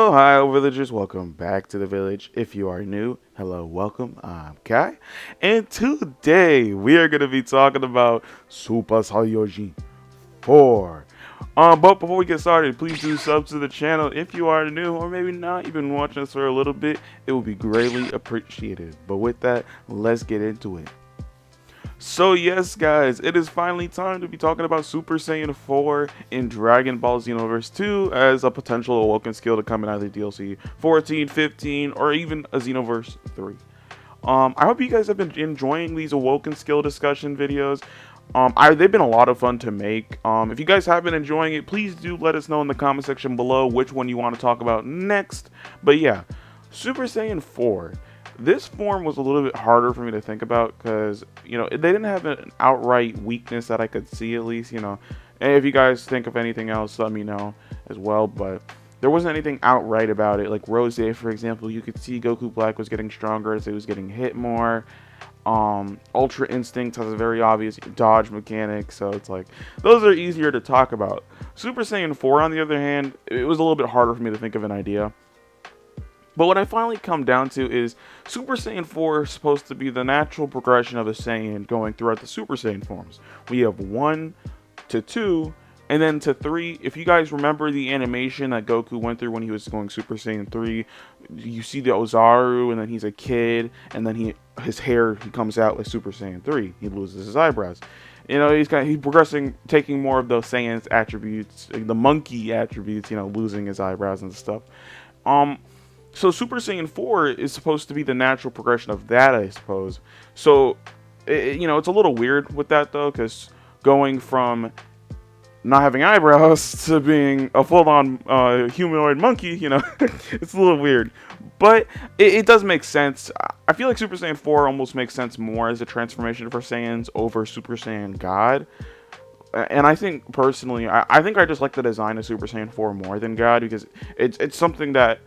Ohio Villagers, welcome back to the village. If you are new, hello, welcome. I'm Kai, and today we are going to be talking about Super Saiyan 4. But before we get started, please do sub to the channel if you are new, or maybe not. You've been watching us for a little bit. It will be greatly appreciated. But with that, let's get into it. So yes, guys, it is finally time to be talking about Super Saiyan 4 in Dragon Ball Xenoverse 2 as a potential Awoken skill to come in either DLC 14, 15, or even a Xenoverse 3. I hope you guys have been enjoying these Awoken skill discussion videos. They've been a lot of fun to make. If you guys have been enjoying it, please do let us know in the comment section below which one you want to talk about next. But yeah, Super Saiyan 4. This form was a little bit harder for me to think about because, they didn't have an outright weakness that I could see, at least, And if you guys think of anything else, let me know as well. But there wasn't anything outright about it. Like Rose, for example, you could see Goku Black was getting stronger as he was getting hit more. Ultra Instinct has a very obvious dodge mechanic, so it's like those are easier to talk about. Super Saiyan 4, on the other hand, it was a little bit harder for me to think of an idea. But what I finally come down to is Super Saiyan 4 is supposed to be the natural progression of a Saiyan going throughout the Super Saiyan forms. We have 1 to 2, and then to 3. If you guys remember the animation that Goku went through when he was going Super Saiyan 3, you see the Ozaru, and then he's a kid, and then he comes out with Super Saiyan 3. He loses his eyebrows. He's progressing, taking more of those Saiyan's attributes, the monkey attributes, losing his eyebrows and stuff. So Super Saiyan 4 is supposed to be the natural progression of that, I suppose. So, it's a little weird with that, though, because going from not having eyebrows to being a full-on humanoid monkey, it's a little weird. But it does make sense. I feel like Super Saiyan 4 almost makes sense more as a transformation for Saiyans over Super Saiyan God. And I think, personally, I think I just like the design of Super Saiyan 4 more than God, because it's something that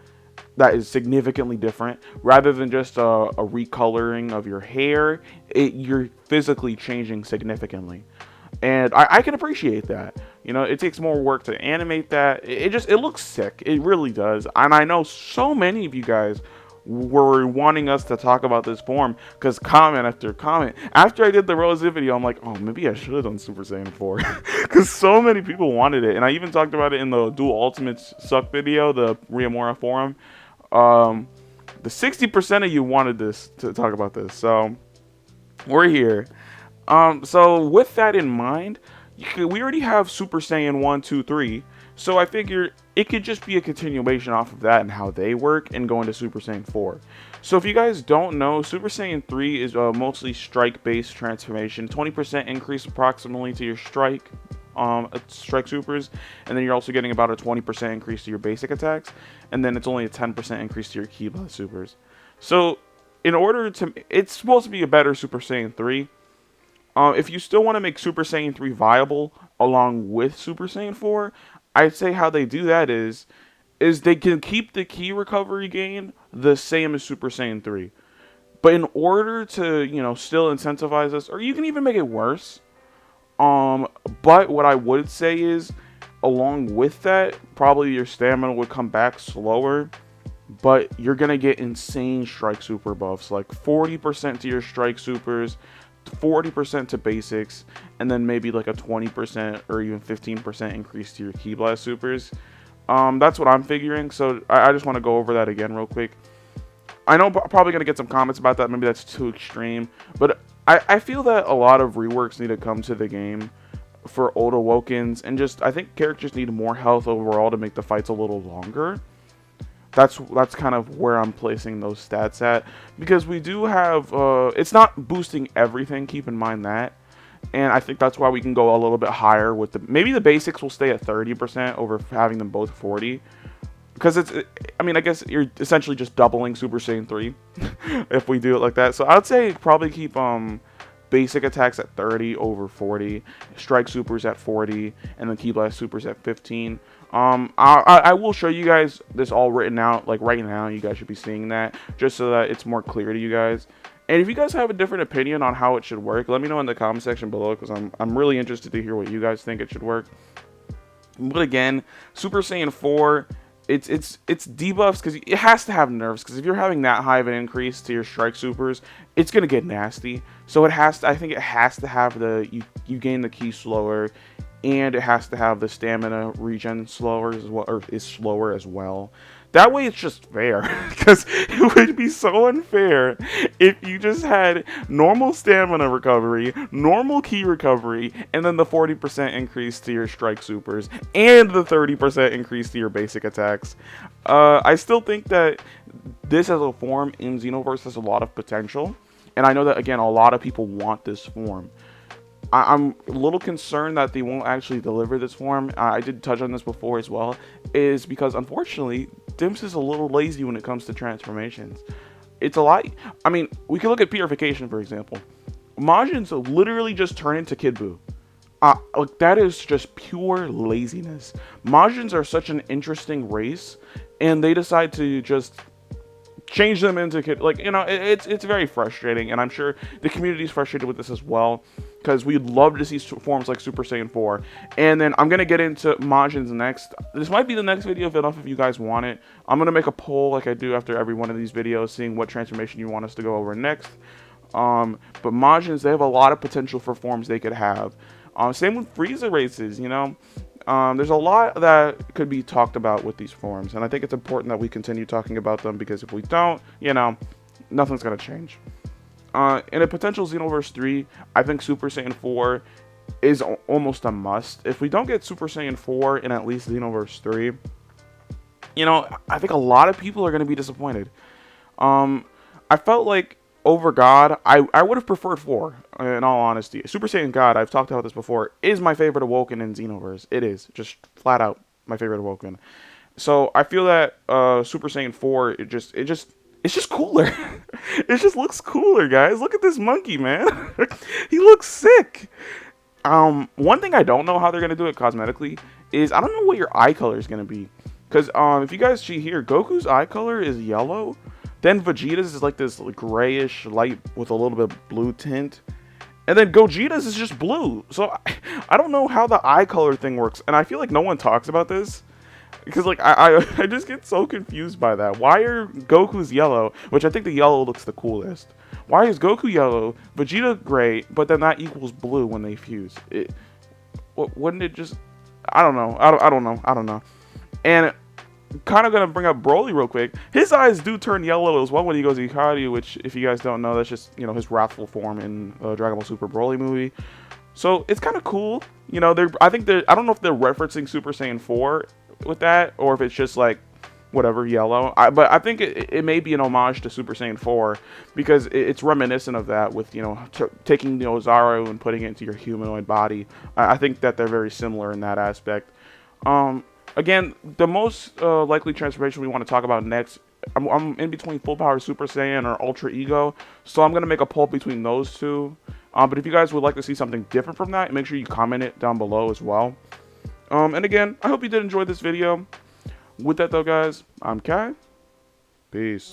is significantly different. Rather than just a recoloring of your hair, you're physically changing significantly, and I can appreciate that. It takes more work to animate that. It looks sick. It really does. And I know so many of you guys were wanting us to talk about this form, because comment after comment after I did the Rose video, I'm like, oh, maybe I should have done Super Saiyan 4 because so many people wanted it, and I even talked about it in the Dual Ultimates Suck video, the Ryamura forum. The 60% of you wanted this to talk about this, so we're here. So with that in mind, we already have Super Saiyan 1, 2, 3, so I figure it could just be a continuation off of that and how they work and go into Super Saiyan 4. So if you guys don't know, Super Saiyan 3 is a mostly strike-based transformation, 20% increase approximately to your strike supers, and then you're also getting about a 20% increase to your basic attacks, and then it's only a 10% increase to your ki blast supers. So it's supposed to be a better Super Saiyan 3. If you still want to make Super Saiyan 3 viable along with Super Saiyan 4, I'd say how they do that is they can keep the ki recovery gain the same as Super Saiyan 3. But in order to, still incentivize us, or you can even make it worse, but what I would say is, along with that, probably your stamina would come back slower, but you're gonna get insane strike super buffs, like 40% to your strike supers, 40% to basics, and then maybe like a 20% or even 15% increase to your ki blast supers. That's what I'm figuring, so I just want to go over that again real quick. I know I'm probably gonna get some comments about that, maybe that's too extreme, but I feel that a lot of reworks need to come to the game for old Awokens, and I think characters need more health overall to make the fights a little longer. That's kind of where I'm placing those stats at, because we do have, it's not boosting everything, keep in mind that, and I think that's why we can go a little bit higher with maybe the basics will stay at 30% over having them both 40. Because I guess you're essentially just doubling Super Saiyan 3 if we do it like that. So I'd say probably keep basic attacks at 30 over 40, strike supers at 40, and then ki blast supers at 15. I will show you guys this all written out, like right now. You guys should be seeing that, just so that it's more clear to you guys. And if you guys have a different opinion on how it should work, let me know in the comment section below, because I'm really interested to hear what you guys think it should work. But again, Super Saiyan 4 it's debuffs because it has to have nerfs, because if you're having that high of an increase to your strike supers, it's gonna get nasty. So it has to, I think it has to have the you gain the key slower, and it has to have the stamina regen slower as well, or is slower as well. That way it's just fair, because it would be so unfair if you just had normal stamina recovery, normal key recovery, and then the 40% increase to your strike supers, and the 30% increase to your basic attacks. I still think that this as a form in Xenoverse has a lot of potential, and I know that, again, a lot of people want this form. I'm a little concerned that they won't actually deliver this form. I did touch on this before as well, is because unfortunately Dimps is a little lazy when it comes to transformations. It's a lot. I mean, we can look at Purification, for example. Majins literally just turn into Kid Buu. Like, that is just pure laziness. Majins are such an interesting race, and they decide to just change them into kid, like, you know, it's very frustrating, and I'm sure the community is frustrated with this as well, because we'd love to see forms like Super Saiyan 4. And then I'm gonna get into Majins next. This might be the next video if you guys want it. I'm gonna make a poll like I do after every one of these videos, seeing what transformation you want us to go over next. But Majins, they have a lot of potential for forms they could have. Same with Frieza races, you know. There's a lot that could be talked about with these forms, and I think it's important that we continue talking about them, because if we don't, you know, nothing's going to change. In a potential Xenoverse 3, I think Super Saiyan 4 is almost a must. If we don't get Super Saiyan 4 in at least Xenoverse 3, you know, I think a lot of people are going to be disappointed. I felt like over God, I would have preferred 4, in all honesty. Super Saiyan God, I've talked about this before, is my favorite Awoken in Xenoverse. It is. Just flat out my favorite Awoken. So I feel that Super Saiyan 4, it's just cooler. It just looks cooler, guys. Look at this monkey, man. He looks sick. One thing I don't know how they're going to do it cosmetically is I don't know what your eye color is going to be. Because if you guys see here, Goku's eye color is yellow. Then Vegeta's is like this grayish light with a little bit of blue tint. And then Gogeta's is just blue. So I don't know how the eye color thing works. And I feel like no one talks about this, because like I just get so confused by that. Why are Goku's yellow, which I think the yellow looks the coolest. Why is Goku yellow, Vegeta gray, but then that equals blue when they fuse? Wouldn't it just... I don't know. I don't know. And kind of gonna bring up Broly real quick. His eyes do turn yellow as well when he goes Ikari, which, if you guys don't know, that's just, you know, his wrathful form in Dragon Ball Super Broly movie. So it's kind of cool, you know. I don't know if they're referencing Super Saiyan 4 with that, or if it's just like whatever yellow. But I think it may be an homage to Super Saiyan 4, because it's reminiscent of that, with, you know, taking the Ozaru and putting it into your humanoid body. I think that they're very similar in that aspect. Again, the most likely transformation we want to talk about next, I'm in between Full Power Super Saiyan or Ultra Ego, so I'm going to make a poll between those two. But if you guys would like to see something different from that, make sure you comment it down below as well. And again, I hope you did enjoy this video. With that though, guys, I'm Kai. Peace.